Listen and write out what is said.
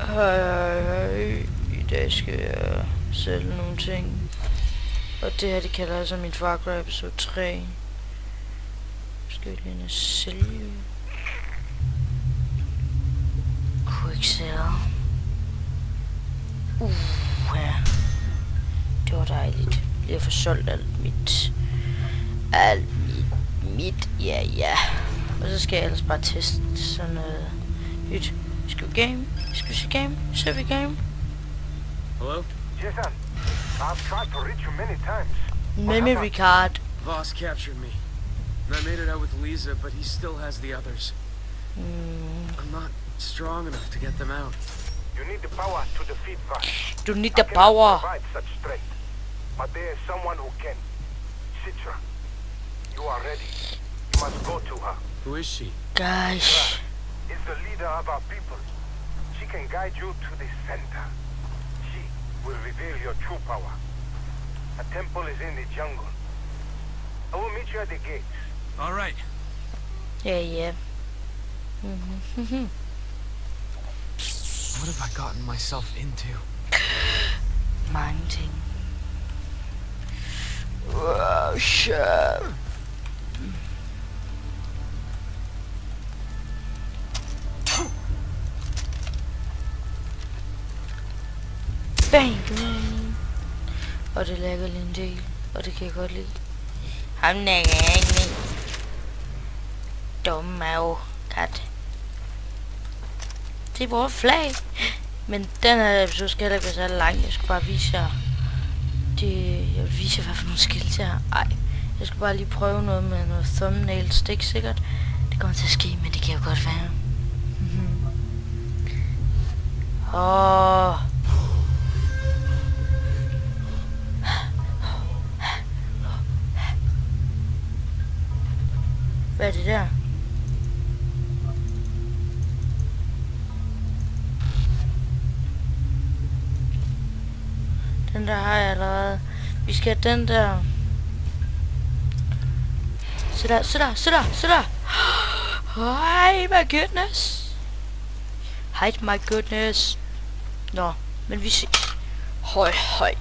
I dag skal jeg sælge nogle ting. Og det her, det kalder altså min Far Cry episode 3. Skal vi lige sælge? Quick sell. Ja. Det var dejligt. Lige at få solgt alt mit. Ja. Og så skal jeg ellers bare teste sådan noget nyt. Skal vi game? Skal vi se game? Ser vi game? Hello? Jason, I've tried to reach you many times. Memory card. Voss captured me. And I made it out with Lisa, but he still has the others. I'm not strong enough to get them out. You need the power to defeat Voss. Du need the power. I cannot provide such strength, but there is someone who can. Citra, you are ready. You must go to her. Who is she? Gosh. Is the leader of our people. She can guide you to the center. She will reveal your true power. A temple is in the jungle. I will meet you at the gates. All right. Yeah. What have I gotten myself into? Mange ting. Wow, shit. Bang! Og det lægger lige en del, og det kan jeg godt lide. Ham lægger jeg ikke ned. Dumme mave, kat. Det er vores flag. Men den her episode skal heller ikke være så lang. Jeg skal bare vise jer. Jeg vil vise jer, hvad for nogle skills jeg har. Ej, jeg skal bare lige prøve noget med noget thumbnails. Det er ikke sikkert, det kommer til at ske, men det kan jo godt være. Hvad er det der? Den der har jeg allerede. Vi skal have den der. Så der. Hi my goodness. Hi my goodness. Nå, men vi ses. Høj.